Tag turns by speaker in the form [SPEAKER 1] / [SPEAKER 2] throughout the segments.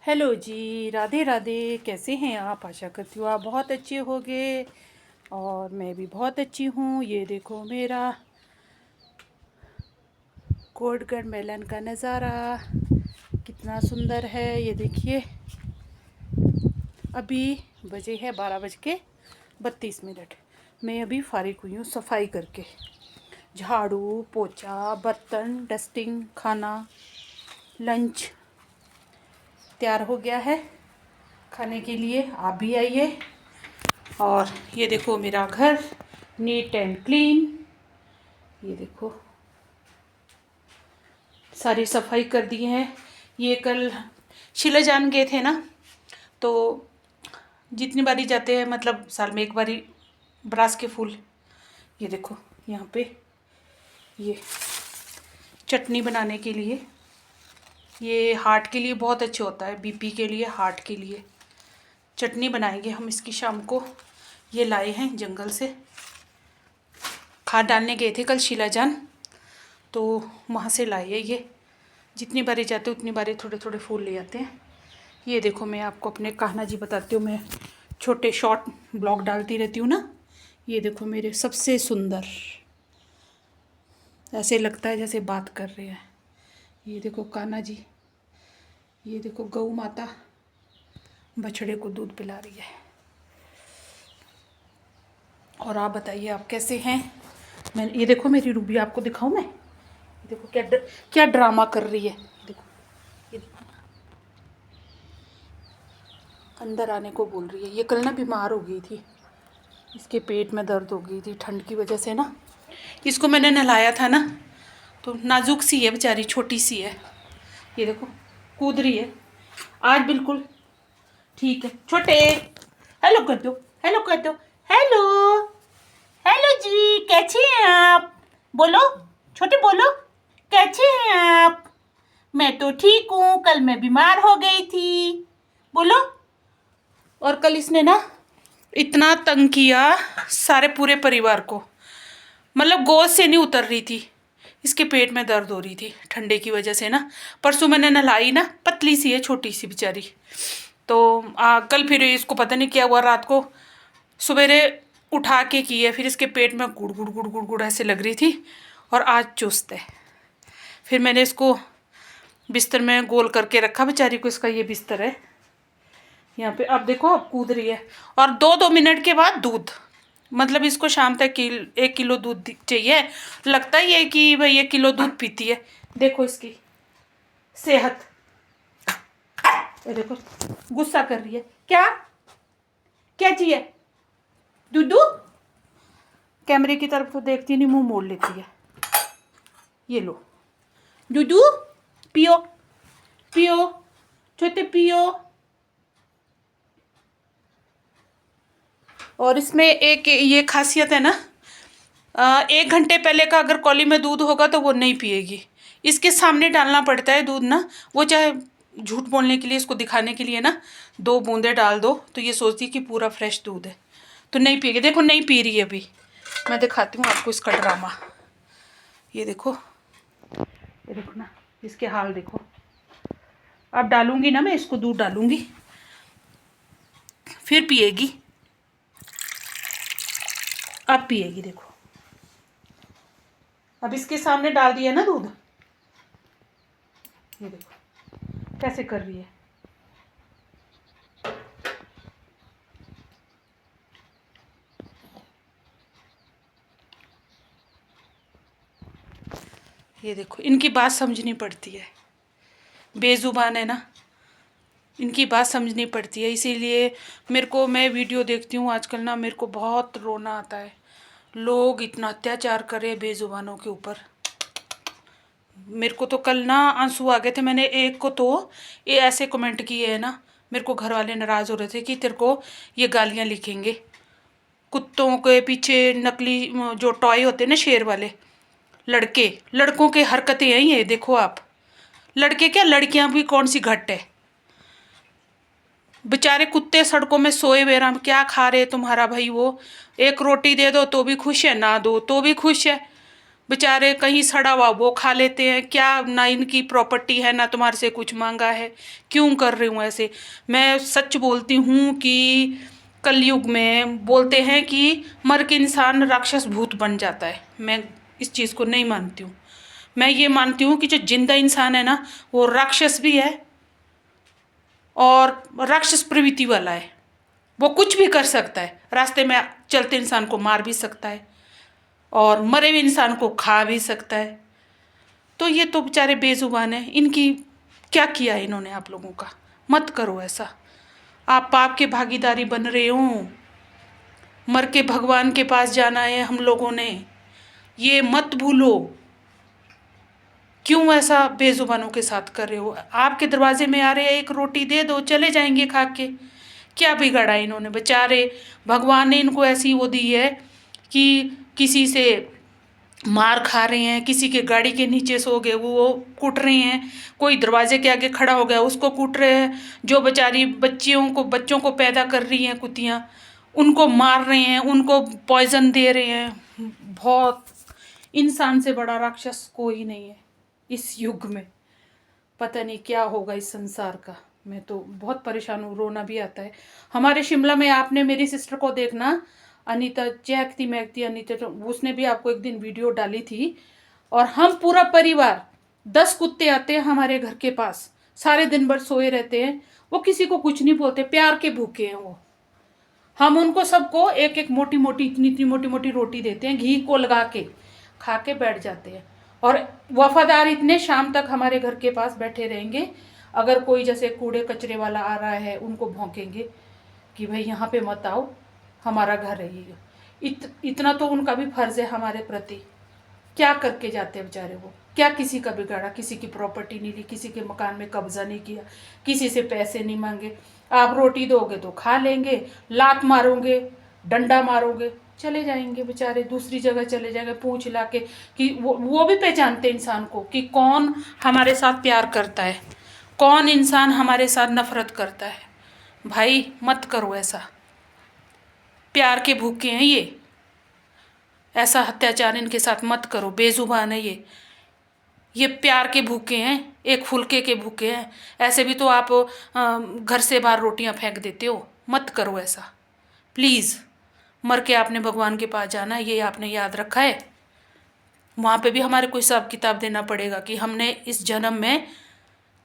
[SPEAKER 1] Hello जी, राधे राधे। कैसे हैं आप? आशा करती हूँ आप बहुत अच्छे होंगे और मैं भी बहुत अच्छी हूँ। ये देखो मेरा कोटगढ़ मेलन का नज़ारा कितना सुंदर है। ये देखिए, अभी बजे है 12:32। मैं अभी फारिग हुई हूँ सफाई करके। झाड़ू पोछा, बर्तन, डस्टिंग, खाना, लंच तैयार हो गया है खाने के लिए। आप भी आइए। और ये देखो मेरा घर नीट एंड क्लीन। ये देखो सारी सफाई कर दी है। ये कल शिलाजान गए थे ना, तो जितनी बारी जाते हैं मतलब साल में एक बारी ब्रास के फूल। ये देखो यहाँ पे ये चटनी बनाने के लिए, ये हार्ट के लिए बहुत अच्छे होता है, बीपी के लिए, हार्ट के लिए। चटनी बनाएंगे हम इसकी शाम को। ये लाए हैं जंगल से, खाद डालने गए थे कल शिलाजान, तो वहाँ से लाए हैं ये। जितनी बारी जाते उतनी बारी थोड़े थोड़े फूल ले आते हैं। ये देखो मैं आपको अपने कान्हा जी बताती हूँ, मैं छोटे शॉर्ट ब्लॉग डालती रहती हूँ ना। ये देखो मेरे सबसे सुंदर, ऐसे लगता है जैसे बात कर रहे हैं। ये देखो कान्हा जी, ये देखो गौ माता बछड़े को दूध पिला रही है। और आप बताइए आप कैसे हैं? मैं ये देखो मेरी रूबी, आपको दिखाऊं मैं? ये देखो क्या ड्रामा कर रही है। देखो ये देखो, अंदर आने को बोल रही है। ये कल ना बीमार हो गई थी, इसके पेट में दर्द हो गई थी ठंड की वजह से ना। इसको मैंने नहलाया था ना, तो नाजुक सी है बेचारी, छोटी सी है। ये देखो कूद रही है आज, बिल्कुल ठीक है। छोटे हेलो कर दो, हेलो कर दो, हेलो हेलो जी, कैसे हैं आप? बोलो छोटे, बोलो कैसे हैं आप? मैं तो ठीक हूँ, कल मैं बीमार हो गई थी। बोलो। और कल इसने ना इतना तंग किया सारे पूरे परिवार को, मतलब गोद से नहीं उतर रही थी, इसके पेट में दर्द हो रही थी ठंडे की वजह से ना। परसों मैंने नहलाई ना, पतली सी है छोटी सी बेचारी, तो कल फिर इसको पता नहीं क्या हुआ, रात को सवेरे उठा के की है, फिर इसके पेट में गुड़ गुड़ गुड़ गुड़ गुड़ ऐसे लग रही थी। और आज चुस्त है। फिर मैंने इसको बिस्तर में गोल करके रखा बेचारी को, इसका ये बिस्तर है यहाँ पे। अब देखो अब कूद रही है। और 2-2 मिनट के बाद दूध, मतलब इसको शाम तक 1 किलो दूध चाहिए। लगता ही है कि भाई 1 किलो दूध पीती है। देखो इसकी सेहत, ये देखो गुस्सा कर रही है। क्या क्या चाहिए? दूधू कैमरे की तरफ तो देखती नहीं, मुंह मोड़ लेती है। ये लो दूधू, पियो पियो छोटे, पियो। और इसमें एक ये खासियत है ना, 1 घंटे पहले का अगर कौली में दूध होगा तो वो नहीं पिएगी। इसके सामने डालना पड़ता है दूध ना, वो चाहे झूठ बोलने के लिए, इसको दिखाने के लिए ना 2 बूंदे डाल दो तो ये सोचती है कि पूरा फ्रेश दूध है, तो नहीं पिएगी। देखो नहीं पी रही है अभी। मैं दिखाती हूँ आपको इसका ड्रामा। ये देखो, ये देखो ना इसके हाल देखो। अब डालूंगी ना मैं इसको, दूध डालूंगी फिर पिएगी। अब पिएगी, देखो अब इसके सामने डाल दिया ना दूध। ये देखो कैसे कर रही है। ये देखो इनकी बात समझनी पड़ती है, बेजुबान है ना, इनकी बात समझनी पड़ती है। इसीलिए मेरे को, मैं वीडियो देखती हूँ आजकल ना, मेरे को बहुत रोना आता है। लोग इतना अत्याचार कर रहे हैं बेजुबानों के ऊपर। मेरे को तो कल ना आंसू आ गए थे। मैंने एक को तो ये ऐसे कमेंट किए हैं ना, मेरे को घर वाले नाराज़ हो रहे थे कि तेरे को ये गालियाँ लिखेंगे। कुत्तों के पीछे नकली जो टॉय होते हैं ना शेर वाले, लड़कों के हरकतें हैं ये। देखो आप, लड़के क्या लड़कियां भी कौन सी घट है। बेचारे कुत्ते सड़कों में सोए हुए, राम क्या खा रहे तुम्हारा भाई? वो एक रोटी दे दो तो भी खुश है, ना दो तो भी खुश है। बेचारे कहीं सड़ा हुआ वो खा लेते हैं। क्या ना इनकी प्रॉपर्टी है, ना तुम्हारे से कुछ मांगा है, क्यों कर रही हूँ ऐसे। मैं सच बोलती हूँ कि कलयुग में बोलते हैं कि मर के इंसान राक्षस भूत बन जाता है। मैं इस चीज़ को नहीं मानती हूँ। मैं ये मानती हूँ कि जो जिंदा इंसान है ना, वो राक्षस भी है और राक्षस प्रवृत्ति वाला है। वो कुछ भी कर सकता है, रास्ते में चलते इंसान को मार भी सकता है और मरे हुए इंसान को खा भी सकता है। तो ये तो बेचारे बेजुबान हैं, इनकी क्या किया है इन्होंने आप लोगों का। मत करो ऐसा, आप पाप के भागीदारी बन रहे हो। मर के भगवान के पास जाना है हम लोगों ने, ये मत भूलो। क्यों ऐसा बेजुबानों के साथ कर रहे हो। आपके दरवाजे में आ रहे हैं, एक रोटी दे दो, चले जाएंगे खा के। क्या बिगाड़ा इन्होंने, बेचारे भगवान ने इनको ऐसी वो दी है कि किसी से मार खा रहे हैं, किसी के गाड़ी के नीचे सो गए वो कूट रहे हैं, कोई दरवाजे के आगे खड़ा हो गया उसको कूट रहे हैं, जो बेचारी बच्चों को पैदा कर रही हैं कुतियाँ, उनको मार रहे हैं, उनको पॉइजन दे रहे हैं। बहुत, इंसान से बड़ा राक्षस कोई नहीं है इस युग में। पता नहीं क्या होगा इस संसार का। मैं तो बहुत परेशान हूँ, रोना भी आता है। हमारे शिमला में आपने मेरी सिस्टर को देखना, अनीता चहकती महकती अनीता, तो उसने भी आपको एक दिन वीडियो डाली थी। और हम पूरा परिवार 10 कुत्ते आते हैं हमारे घर के पास, सारे दिन भर सोए रहते हैं, वो किसी को कुछ नहीं बोलते, प्यार के भूखे हैं वो। हम उनको सबको एक एक मोटी मोटी इतनी मोटी मोटी रोटी देते हैं, घी को लगा के, खा के बैठ जाते हैं। और वफादार इतने, शाम तक हमारे घर के पास बैठे रहेंगे। अगर कोई जैसे कूड़े कचरे वाला आ रहा है उनको भौंकेंगे कि भाई यहाँ पे मत आओ, हमारा घर है ये। इतना तो उनका भी फर्ज है हमारे प्रति। क्या करके जाते हैं बेचारे वो, क्या किसी का बिगाड़ा, किसी की प्रॉपर्टी नहीं ली, किसी के मकान में कब्जा नहीं किया, किसी से पैसे नहीं मांगे। आप रोटी दोगे तो खा लेंगे, लात मारोगे, डंडा मारोगे, चले जाएंगे बेचारे, दूसरी जगह चले जाएंगे पूंछ हिला के। कि वो भी पहचानते इंसान को कि कौन हमारे साथ प्यार करता है, कौन इंसान हमारे साथ नफरत करता है। भाई मत करो ऐसा, प्यार के भूखे हैं ये, ऐसा अत्याचार इनके साथ मत करो। बेजुबान है ये प्यार के भूखे हैं, एक फुलके के भूखे हैं। ऐसे भी तो आप घर से बाहर रोटियां फेंक देते हो। मत करो ऐसा प्लीज़। मर के आपने भगवान के पास जाना है, ये आपने याद रखा है। वहाँ पे भी हमारे को हिसाब किताब देना पड़ेगा कि हमने इस जन्म में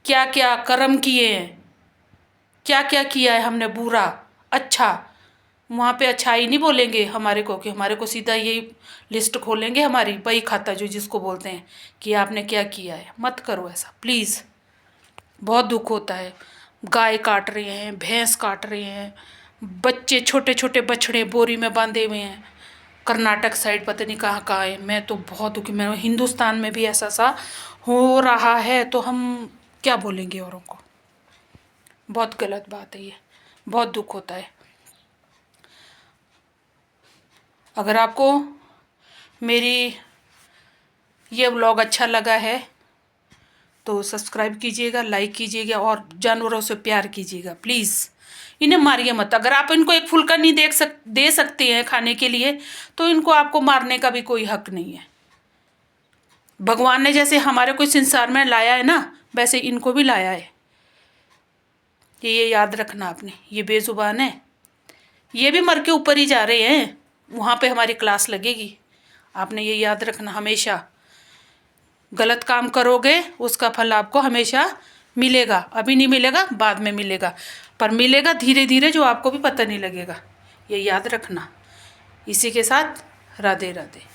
[SPEAKER 1] क्या क्या कर्म किए हैं, क्या क्या किया है हमने, बुरा अच्छा। वहाँ पे अच्छाई नहीं बोलेंगे हमारे को, कि हमारे को सीधा यही लिस्ट खोलेंगे हमारी बही खाता जो जिसको बोलते हैं कि आपने क्या किया है। मत करो ऐसा प्लीज़, बहुत दुख होता है। गाय काट रहे हैं, भैंस काट रहे हैं, बच्चे छोटे छोटे बछड़े बोरी में बांधे हुए हैं। कर्नाटक साइड पता नहीं कहाँ कहाँ है। मैं तो बहुत दुखी, मैं हिंदुस्तान में भी ऐसा सा हो रहा है तो हम क्या बोलेंगे औरों को। बहुत गलत बात है ये, बहुत दुख होता है। अगर आपको मेरी ये व्लॉग अच्छा लगा है तो सब्सक्राइब कीजिएगा, लाइक कीजिएगा और जानवरों से प्यार कीजिएगा प्लीज़। इन्हें मारिए मत। अगर आप इनको एक फुल्का नहीं दे सकते हैं खाने के लिए तो इनको आपको मारने का भी कोई हक नहीं है। भगवान ने जैसे हमारे को संसार में लाया है ना, वैसे इनको भी लाया है। ये याद रखना आपने। ये बेजुबान है, ये भी मर के ऊपर ही जा रहे हैं, वहाँ पे हमारी क्लास लगेगी। आपने ये याद रखना हमेशा। गलत काम करोगे उसका फल आपको हमेशा मिलेगा। अभी नहीं मिलेगा, बाद में मिलेगा, पर मिलेगा धीरे धीरे, जो आपको भी पता नहीं लगेगा। ये याद रखना। इसी के साथ राधे राधे।